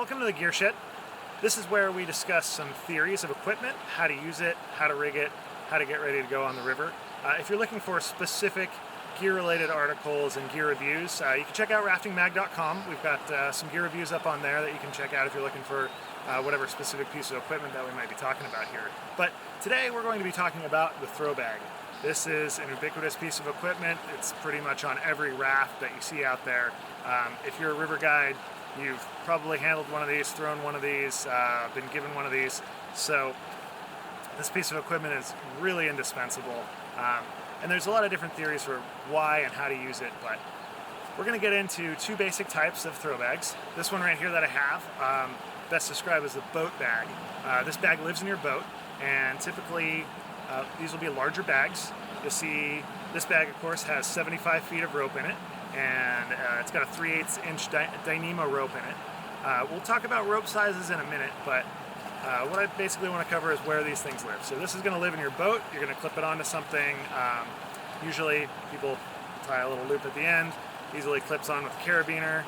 Welcome to the Gear Shed. This is where we discuss some theories of equipment, how to use it, how to rig it, how to get ready to go on the river. If you're looking for specific gear-related articles and gear reviews, you can check out raftingmag.com. We've got some gear reviews up on there that you can check out if you're looking for whatever specific piece of equipment that we might be talking about here. But today we're going to be talking about the throw bag. This is an ubiquitous piece of equipment. It's pretty much on every raft that you see out there. If you're a river guide, you've probably handled one of these, thrown one of these, been given one of these. So this piece of equipment is really indispensable. And there's a lot of different theories for why and how to use it, but we're going to get into two basic types of throw bags. This one right here that I have, best described as the boat bag. This bag lives in your boat, and typically these will be larger bags. You'll see this bag, of course, has 75 feet of rope in it, and it's got a 3/8 inch Dyneema rope in it. We'll talk about rope sizes in a minute, but what I basically want to cover is where these things live. So this is going to live in your boat. You're going to clip it onto something. Usually people tie a little loop at the end. Easily clips on with a carabiner.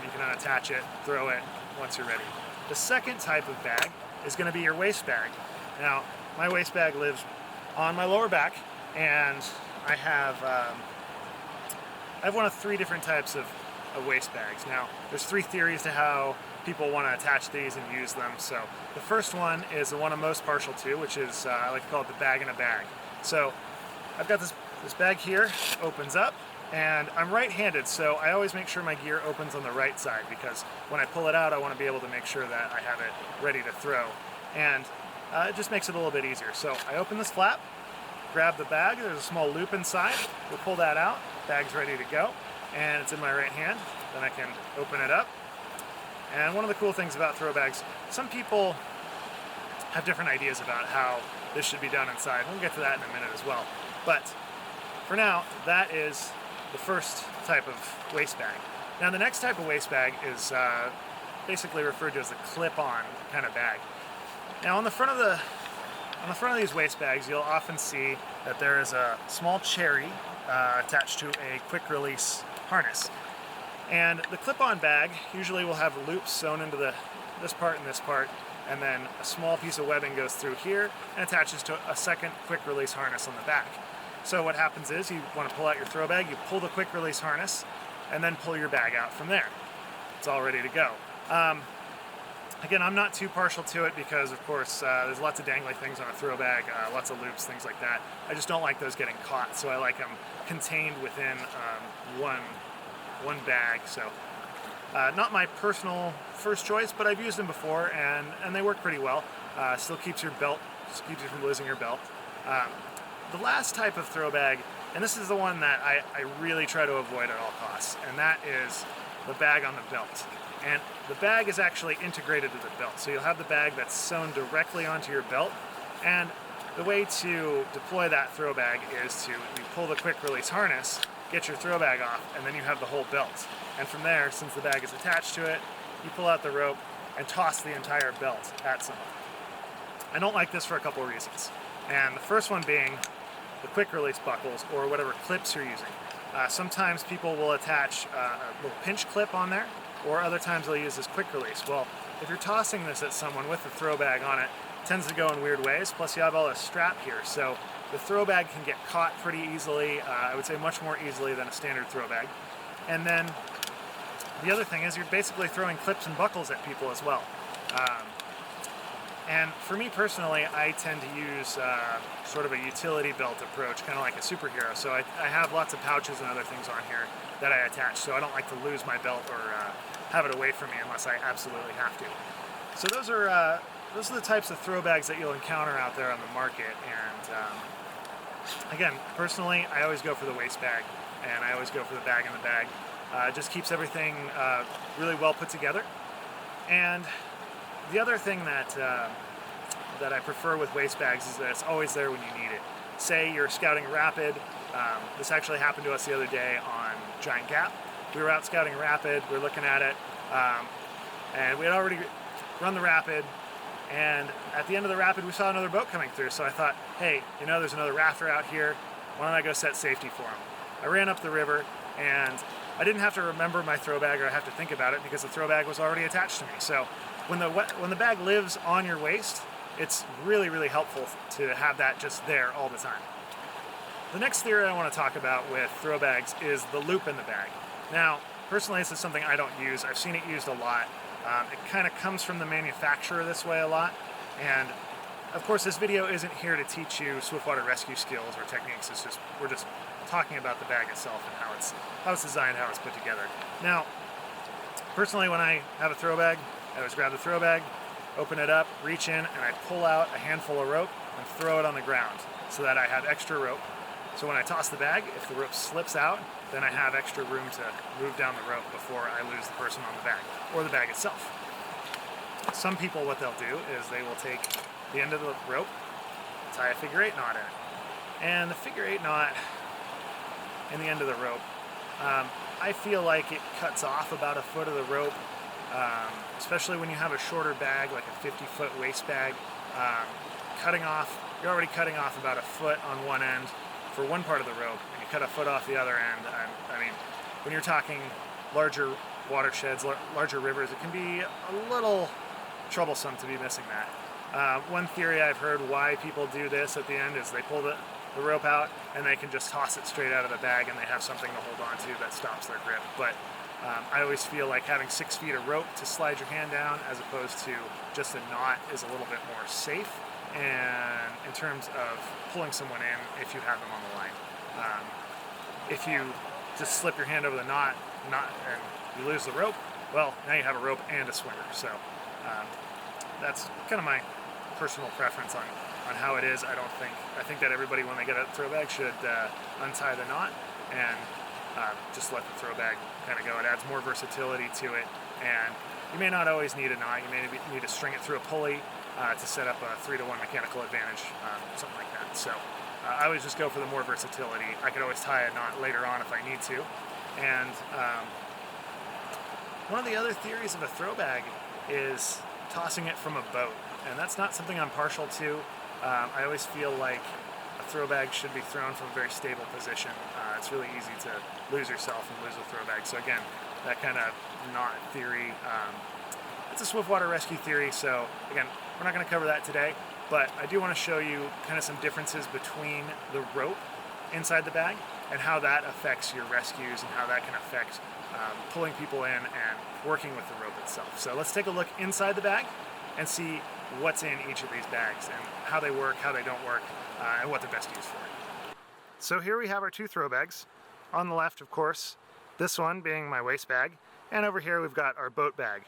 You can unattach it, throw it once you're ready. The second type of bag is going to be your waist bag. Now, my waist bag lives on my lower back, and I have one of three different types of waist bags. Now, there's three theories to how people want to attach these and use them. So the first one is the one I'm most partial to, which is I like to call it the bag in a bag. So I've got this bag here, opens up, and I'm right-handed, so I always make sure my gear opens on the right side, because when I pull it out, I want to be able to make sure that I have it ready to throw. And it just makes it a little bit easier. So I open this flap, grab the bag, there's a small loop inside, we'll pull that out, bag's ready to go, and it's in my right hand. Then I can open it up. And one of the cool things about throw bags, some people have different ideas about how this should be done inside. We'll get to that in a minute as well. But for now, that is the first type of waist bag. Now the next type of waist bag is basically referred to as a clip-on kind of bag. Now on the front of these waist bags, you'll often see that there is a small cherry attached to a quick release harness. And the clip-on bag usually will have loops sewn into this part and this part, and then a small piece of webbing goes through here and attaches to a second quick release harness on the back. So what happens is you want to pull out your throw bag, you pull the quick release harness, and then pull your bag out from there. It's all ready to go. Again, I'm not too partial to it because, of course, there's lots of dangly things on a throw bag, lots of loops, things like that. I just don't like those getting caught, so I like them contained within one bag. So not my personal first choice, but I've used them before, and they work pretty well. Still keeps you from losing your belt. The last type of throw bag, and this is the one that I really try to avoid at all costs, and that is the bag on the belt. And the bag is actually integrated to the belt. So you'll have the bag that's sewn directly onto your belt, and the way to deploy that throw bag is you pull the quick release harness, get your throw bag off, and then you have the whole belt. And from there, since the bag is attached to it, you pull out the rope and toss the entire belt at someone. I don't like this for a couple of reasons. And the first one being the quick release buckles or whatever clips you're using. Sometimes people will attach a little pinch clip on there, or other times they'll use this quick release. Well, if you're tossing this at someone with the throw bag on it, it tends to go in weird ways, plus you have all this strap here. So the throw bag can get caught pretty easily, I would say much more easily than a standard throw bag. And then the other thing is you're basically throwing clips and buckles at people as well. And for me personally, I tend to use sort of a utility belt approach, kind of like a superhero. So I have lots of pouches and other things on here that I attach, so I don't like to lose my belt or have it away from me unless I absolutely have to. So those are the types of throw bags that you'll encounter out there on the market. And again, personally, I always go for the waist bag, and I always go for the bag in the bag. It just keeps everything really well put together. And the other thing that I prefer with waist bags is that it's always there when you need it. Say you're scouting rapid. This actually happened to us the other day on Giant Gap. We were out scouting rapid, we were looking at it, and we had already run the rapid, and at the end of the rapid we saw another boat coming through, so I thought, hey, there's another rafter out here, why don't I go set safety for him? I ran up the river, and I didn't have to remember my throw bag or I have to think about it because the throw bag was already attached to me. So when the bag lives on your waist, it's really, really helpful to have that just there all the time. The next theory I want to talk about with throw bags is the loop in the bag. Now, personally, this is something I don't use. I've seen it used a lot. It kind of comes from the manufacturer this way a lot. And of course, this video isn't here to teach you swiftwater rescue skills or techniques. We're just talking about the bag itself and how it's designed, how it's put together. Now, personally, when I have a throw bag, I always grab the throw bag, open it up, reach in, and I pull out a handful of rope and throw it on the ground so that I have extra rope. So when I toss the bag, if the rope slips out, then I have extra room to move down the rope before I lose the person on the bag, or the bag itself. Some people, what they'll do is they will take the end of the rope, tie a figure 8 knot in it. And the figure 8 knot in the end of the rope, I feel like it cuts off about a foot of the rope, especially when you have a shorter bag, like a 50-foot waist bag. You're already cutting off about a foot on one end for one part of the rope, and you cut a foot off the other end. I mean, when you're talking larger watersheds, larger rivers, it can be a little troublesome to be missing that. One theory I've heard why people do this at the end is they pull the rope out and they can just toss it straight out of the bag and they have something to hold on to that stops their grip. But I always feel like having 6 feet of rope to slide your hand down as opposed to just a knot is a little bit more safe, and in terms of pulling someone in if you have them on the line. If you just slip your hand over the knot and you lose the rope, well, now you have a rope and a swinger. So that's kind of my personal preference on how it is. I think that everybody, when they get a throw bag, should untie the knot and just let the throw bag kind of go. It adds more versatility to it, and you may not always need a knot. You may need to string it through a pulley to set up a 3-to-1 mechanical advantage, something like that. So I always just go for the more versatility. I could always tie a knot later on if I need to. And one of the other theories of a throw bag is tossing it from a boat, and that's not something I'm partial to. I always feel like a throw bag should be thrown from a very stable position. It's really easy to lose yourself and lose a throw bag. So again, that kind of knot theory, it's a swiftwater rescue theory. So again, we're not going to cover that today, but I do want to show you kind of some differences between the rope inside the bag and how that affects your rescues and how that can affect pulling people in and working with the rope itself. So let's take a look inside the bag and see what's in each of these bags and how they work, how they don't work, and what they're best used for. So here we have our 2 throw bags. On the left, of course, this one being my waist bag, and over here we've got our boat bag.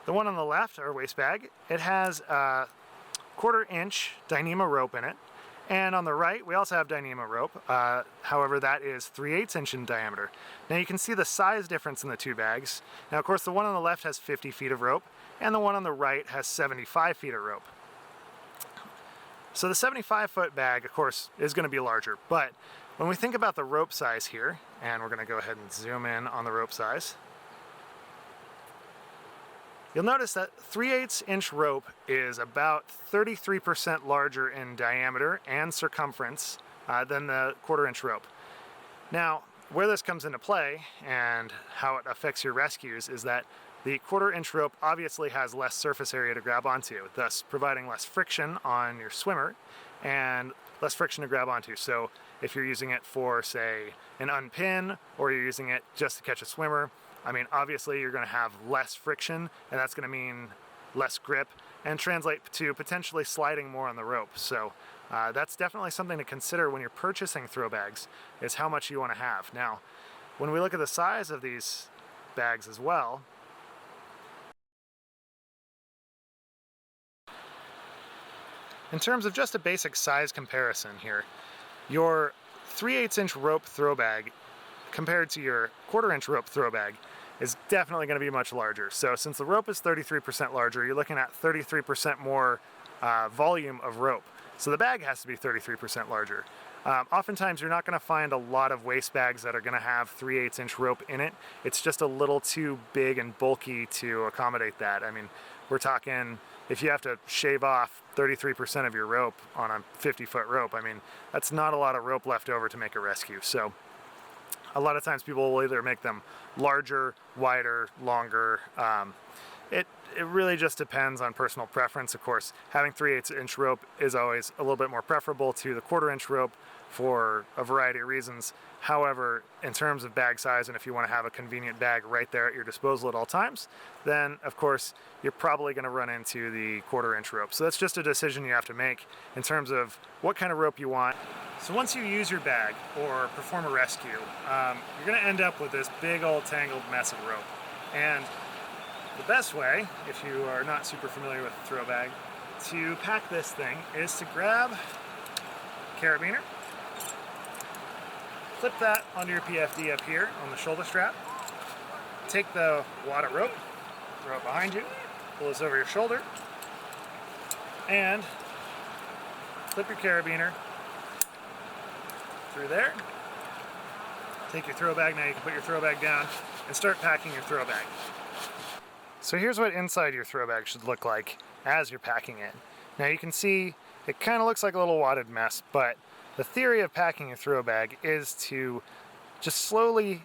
The one on the left, our waist bag, it has a 1/4-inch Dyneema rope in it, and on the right we also have Dyneema rope. However, that is 3/8 inch in diameter. Now you can see the size difference in the 2 bags. Now of course the one on the left has 50 feet of rope, and the one on the right has 75 feet of rope. So the 75-foot bag, of course, is going to be larger, but when we think about the rope size here, and we're going to go ahead and zoom in on the rope size, you'll notice that 3/8 inch rope is about 33% larger in diameter and circumference than the 1/4-inch rope. Now, where this comes into play and how it affects your rescues is that the 1/4-inch rope obviously has less surface area to grab onto, thus providing less friction on your swimmer and less friction to grab onto. So if you're using it for, say, an unpin, or you're using it just to catch a swimmer, I mean, obviously you're going to have less friction, and that's going to mean less grip and translate to potentially sliding more on the rope. So that's definitely something to consider when you're purchasing throw bags, is how much you want to have. Now, when we look at the size of these bags as well, in terms of just a basic size comparison here, your 3/8 inch rope throw bag compared to your 1/4-inch rope throw bag is definitely going to be much larger. So since the rope is 33% larger, you're looking at 33% more volume of rope. So the bag has to be 33% larger. Oftentimes you're not going to find a lot of waist bags that are going to have 3/8 inch rope in it. It's just a little too big and bulky to accommodate that. I mean, we're talking, if you have to shave off 33% of your rope on a 50-foot rope, I mean, that's not a lot of rope left over to make a rescue. So a lot of times people will either make them larger, wider, longer. It really just depends on personal preference. Of course, having 3/8 inch rope is always a little bit more preferable to the 1/4 inch rope for a variety of reasons. However, in terms of bag size, and if you want to have a convenient bag right there at your disposal at all times, then of course you're probably going to run into the 1/4 inch rope. So that's just a decision you have to make in terms of what kind of rope you want. So once you use your bag or perform a rescue, you're going to end up with this big old tangled mess of rope. And the best way, if you are not super familiar with the throw bag, to pack this thing is to grab a carabiner, clip that onto your PFD up here on the shoulder strap, take the wad of rope, throw it behind you, pull this over your shoulder, and clip your carabiner through there. Take your throw bag, now you can put your throw bag down and start packing your throw bag. So here's what inside your throw bag should look like as you're packing it. Now you can see it kind of looks like a little wadded mess, but the theory of packing your throw bag is to just slowly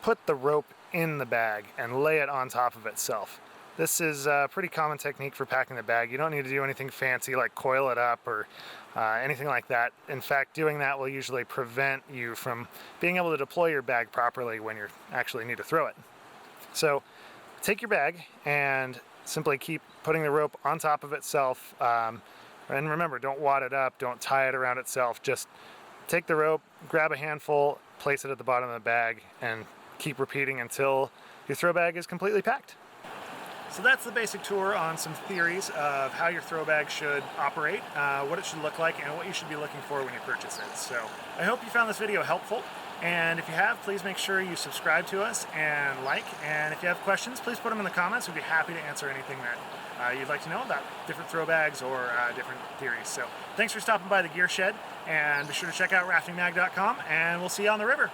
put the rope in the bag and lay it on top of itself. This is a pretty common technique for packing the bag. You don't need to do anything fancy like coil it up or anything like that. In fact, doing that will usually prevent you from being able to deploy your bag properly when you actually need to throw it. So take your bag and simply keep putting the rope on top of itself. And remember, don't wad it up, don't tie it around itself. Just take the rope, grab a handful, place it at the bottom of the bag, and keep repeating until your throw bag is completely packed. So that's the basic tour on some theories of how your throw bag should operate, what it should look like, and what you should be looking for when you purchase it. So I hope you found this video helpful. And if you have, please make sure you subscribe to us and like. And if you have questions, please put them in the comments. We'd be happy to answer anything that you'd like to know about different throw bags or different theories. So thanks for stopping by the Gear Shed, and be sure to check out raftingmag.com, and we'll see you on the river.